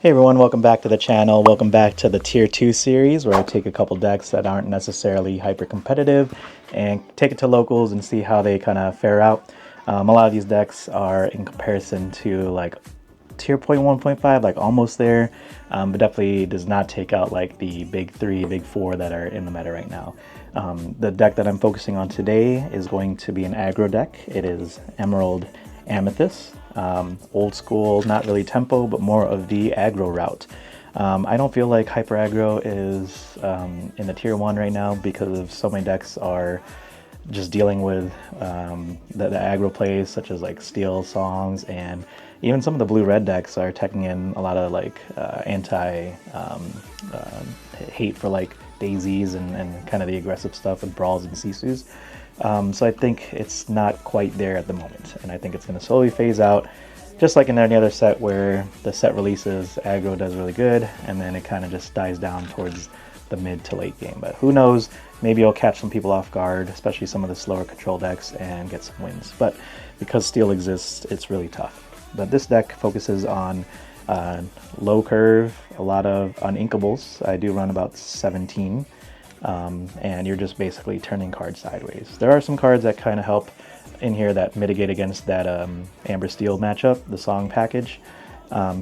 Hey everyone, welcome back to the channel. Welcome back to the Tier 2 series where I take a couple decks that aren't necessarily hyper competitive and take it to locals and see how they kind of fare out. A lot of these decks are in comparison to like Tier 1.5, like almost there, but definitely does not take out like the big three, big four that are in the meta right now. The deck that I'm focusing on today is going to be an aggro deck. It is Emerald Amethyst. Old school, not really tempo, but more of the aggro route. I don't feel like Hyper Aggro is in the Tier 1 right now because of so many decks are just dealing with the aggro plays such as like Steel Songs, and even some of the blue-red decks are teching in a lot of like hate for like daisies and kind of the aggressive stuff with brawls and sisus. So I think it's not quite there at the moment, and I think it's going to slowly phase out, just like in any other set where the set releases, aggro does really good, and then it kind of just dies down towards the mid to late game. But who knows, maybe it'll catch some people off guard, especially some of the slower control decks, and get some wins. But because Steel exists, it's really tough. But this deck focuses on low curve, a lot of uninkables. I do run about 17. And you're just basically turning cards sideways. There are some cards that kind of help in here that mitigate against that Amber Steel matchup, the song package.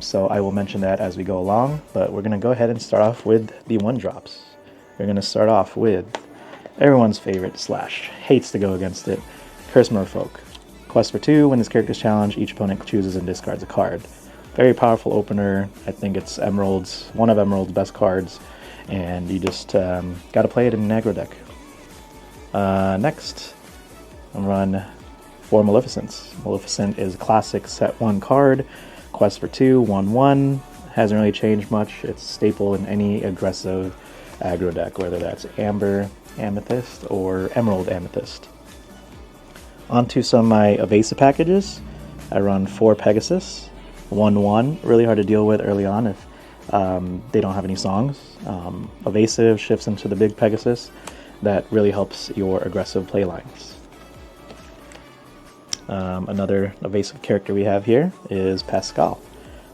So I will mention that as we go along, but we're going to go ahead and start off with the 1-drops. We're going to start off with everyone's favorite slash hates to go against it, Curse Merfolk. Quest for 2, when this character's challenged, each opponent chooses and discards a card. Very powerful opener. I think it's one of Emerald's best cards, and you just got to play it in an aggro deck. Next, I'm run 4 Maleficents. Maleficent is a classic set 1 card, quest for 2, 1/1. Hasn't really changed much. It's staple in any aggressive aggro deck, whether that's Amber Amethyst or Emerald Amethyst. On to some of my evasive packages. I run 4 Pegasus, 1/1. Really hard to deal with early on if they don't have any songs. Evasive shifts into the big Pegasus. That really helps your aggressive play lines. Another evasive character we have here is Pascal.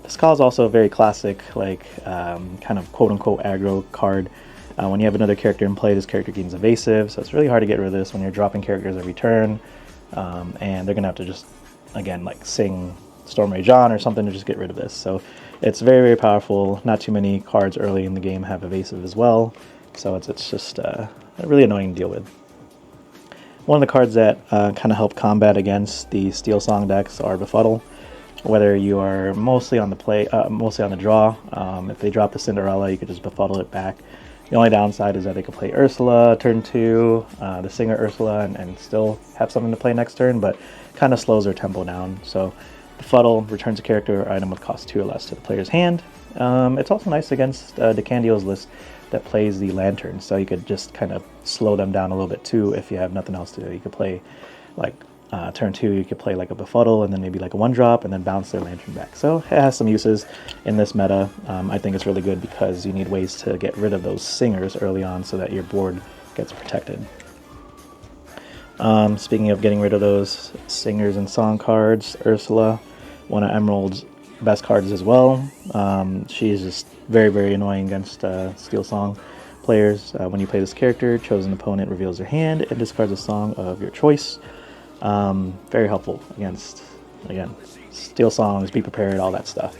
Pascal is also a very classic, like kind of quote-unquote aggro card. When you have another character in play, this character gains evasive, so it's really hard to get rid of this when you're dropping characters every turn, and they're gonna have to just, again, like sing Storm Rage On or something to just get rid of this. So it's very, very powerful. Not too many cards early in the game have evasive as well, so it's just really annoying to deal with. One of the cards that kind of help combat against the Steel Song decks are Befuddle. Whether you are mostly on the draw, if they drop the Cinderella, you could just Befuddle it back. The only downside is that they could play Ursula turn 2, the singer Ursula, and still have something to play next turn, but kind of slows their tempo down. So Befuddle returns a character or item with cost 2 or less to the player's hand. It's also nice against DeCandio's list that plays the Lantern, so you could just kind of slow them down a little bit too if you have nothing else to do. You could play like turn 2, you could play like a Befuddle and then maybe like a 1-drop and then bounce their Lantern back. So it has some uses in this meta. I think it's really good because you need ways to get rid of those singers early on so that your board gets protected. Speaking of getting rid of those singers and song cards, Ursula, one of Emerald's best cards as well. She is just very, very annoying against Steel Song players. When you play this character, chosen opponent reveals their hand and discards a song of your choice. Very helpful against, again, Steel Songs, Be Prepared, all that stuff.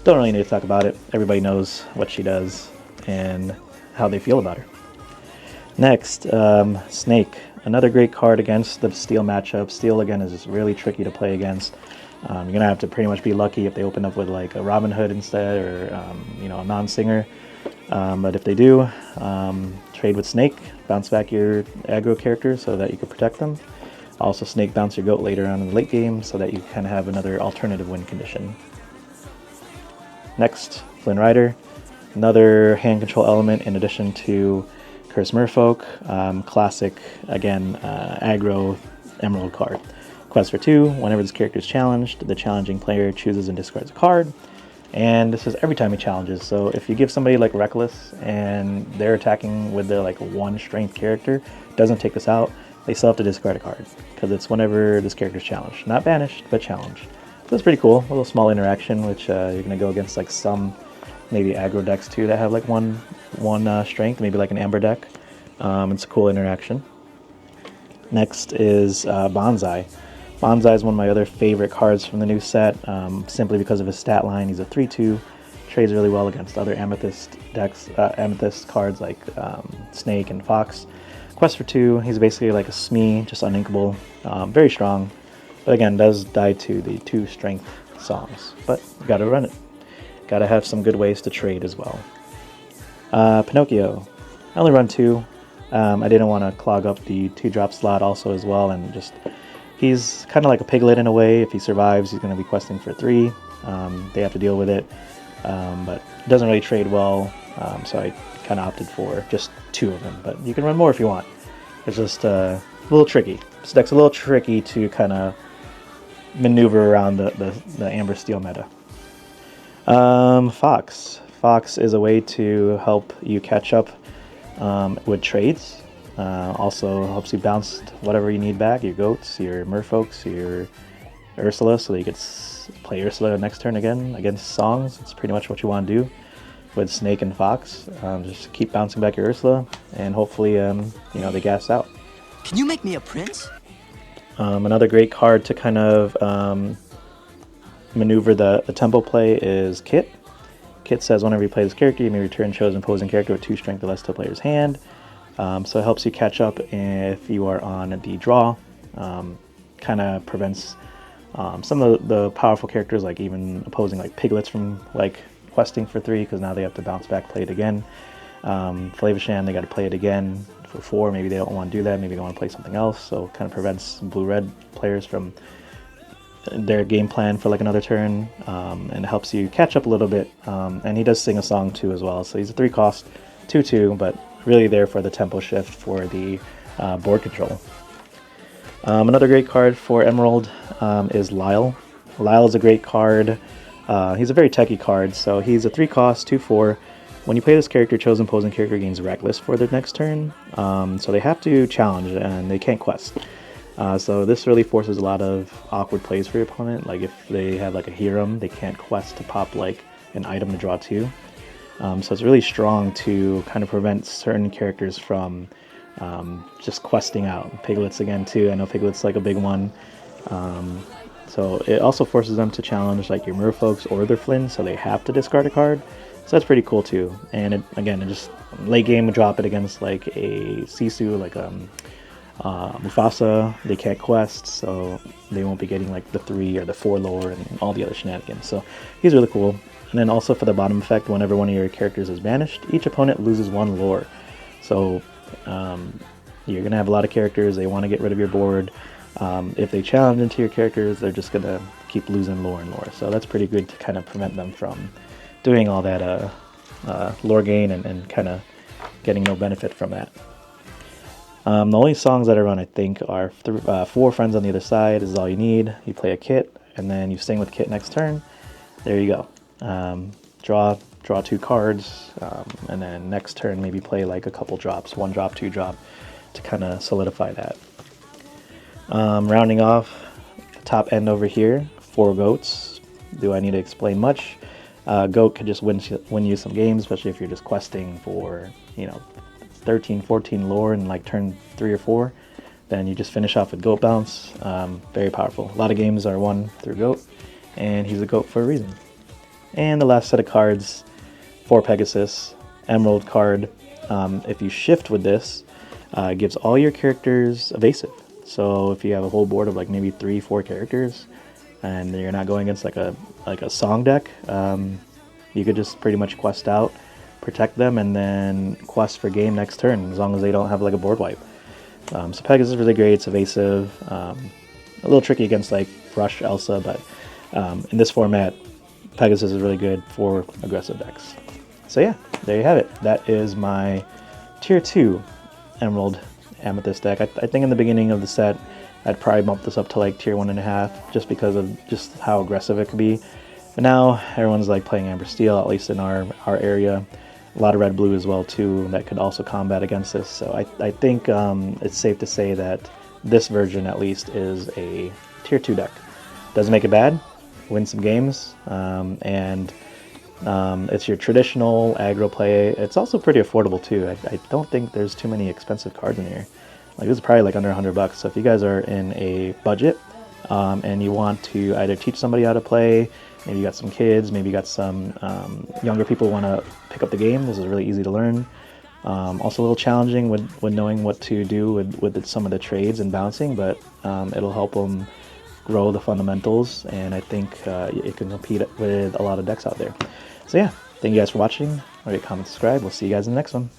Don't really need to talk about it. Everybody knows what she does and how they feel about her. Next, Snake. Another great card against the Steel matchup. Steel, again, is just really tricky to play against. You're going to have to pretty much be lucky if they open up with like a Robin Hood instead, or a non-singer. But if they do, trade with Snake, bounce back your aggro character so that you can protect them. Also Snake bounce your goat later on in the late game so that you kind of have another alternative win condition. Next, Flynn Rider. Another hand control element in addition to Curse Merfolk. Classic, again, aggro Emerald card. Quest for 2, whenever this character is challenged, the challenging player chooses and discards a card. And this is every time he challenges, so if you give somebody like Reckless and they're attacking with their like 1 strength character, doesn't take this out, they still have to discard a card, because it's whenever this character is challenged. Not banished, but challenged. So it's pretty cool, a little small interaction, which you're going to go against like some maybe aggro decks too that have like one strength, maybe like an amber deck. It's a cool interaction. Next is Bonsai. Bonsai is one of my other favorite cards from the new set, simply because of his stat line. He's a 3/2, trades really well against other Amethyst decks, Amethyst cards like Snake and Fox. Quest for 2, he's basically like a Smee, just uninkable, very strong, but again, does die to the 2 strength songs, but you gotta run it. Gotta have some good ways to trade as well. Pinocchio, I only run 2. I didn't want to clog up the 2-drop slot also as well, and just he's kind of like a piglet in a way. If he survives, he's going to be questing for 3. They have to deal with it, but it doesn't really trade well, so I kind of opted for just 2 of them. But you can run more if you want. It's just a little tricky. This deck's a little tricky to kind of maneuver around the Amber Steel meta. Fox. Fox is a way to help you catch up with trades. Also helps you bounce whatever you need back, your goats, your merfolks, your Ursula, so that you could play Ursula next turn again against songs. It's pretty much what you want to do with Snake and Fox. Just keep bouncing back your Ursula, and hopefully they gas out. Can you make me a prince? Another great card to kind of maneuver the tempo play is Kit. Kit says whenever you play this character, you may return chosen opposing character with 2 strength or less to a player's hand. So it helps you catch up if you are on the draw. Kind of prevents some of the powerful characters, like even opposing like piglets, from like questing for 3, because now they have to bounce back, play it again. Flavisham, they got to play it again for 4. Maybe they don't want to do that. Maybe they want to play something else. So it kind of prevents blue-red players from their game plan for like another turn, and helps you catch up a little bit. And he does sing a song too as well. So he's a 3-cost 2/2, but really there for the tempo shift for the board control. Another great card for Emerald is Lyle. Lyle is a great card. He's a very techie card, so he's a 3-cost 2/4. When you play this character, chosen opposing character gains Reckless for their next turn. So they have to challenge and they can't quest. So this really forces a lot of awkward plays for your opponent. Like if they have like a Hiram, they can't quest to pop like an item to draw 2. So it's really strong to kind of prevent certain characters from just questing out. Piglets again too. I know Piglet's like a big one. So it also forces them to challenge like your Merfolks or their Flynn, so they have to discard a card. So that's pretty cool too. And it just late game would drop it against like a Sisu, like Mufasa. They can't quest, so they won't be getting like the 3 or the 4 lore and all the other shenanigans. So he's really cool. And then also for the bottom effect, whenever one of your characters is banished, each opponent loses 1 lore. So you're going to have a lot of characters, they want to get rid of your board. If they challenge into your characters, they're just going to keep losing lore and lore. So that's pretty good to kind of prevent them from doing all that lore gain and kind of getting no benefit from that. The only songs that I run, I think, are 4 Friends on the Other Side. This is all you need. You play a Kit, and then you sing with Kit next turn. There you go. Draw 2 cards, and then next turn maybe play like a couple drops, 1 drop, 2 drop, to kind of solidify that. Rounding off the top end over here, 4 goats. Do I need to explain much? Goat could just win you some games, especially if you're just questing for 13, 14 lore in like turn 3 or 4. Then you just finish off with Goat Bounce. Very powerful. A lot of games are won through Goat, and he's a goat for a reason. And the last set of cards for Pegasus, Emerald card. If you shift with this, it gives all your characters evasive. So if you have a whole board of like maybe 3, 4 characters, and you're not going against like a song deck, you could just pretty much quest out, protect them, and then quest for game next turn, as long as they don't have like a board wipe. So Pegasus is really great. It's evasive. A little tricky against like Rush, Elsa, but in this format, Pegasus is really good for aggressive decks. So yeah, there you have it. That is my Tier 2 Emerald Amethyst deck. I think in the beginning of the set, I'd probably bump this up to like Tier 1.5, just because of just how aggressive it could be. But now everyone's like playing Amber Steel, at least in our area. A lot of red blue as well too that could also combat against this. So I think it's safe to say that this version at least is a Tier 2 deck. Doesn't make it bad, win some games, and It's your traditional aggro play. It's also pretty affordable too. I don't think there's too many expensive cards in here. Like this is probably like under $100. So if you guys are in a budget and you want to either teach somebody how to play, maybe you got some kids, maybe you got some younger people who want to pick up the game. This is really easy to learn. Also a little challenging with knowing what to do with some of the trades and bouncing, but it'll help them grow the fundamentals, and I think it can compete with a lot of decks out there. So yeah, thank you guys for watching. Rate, comment, subscribe. We'll see you guys in the next one.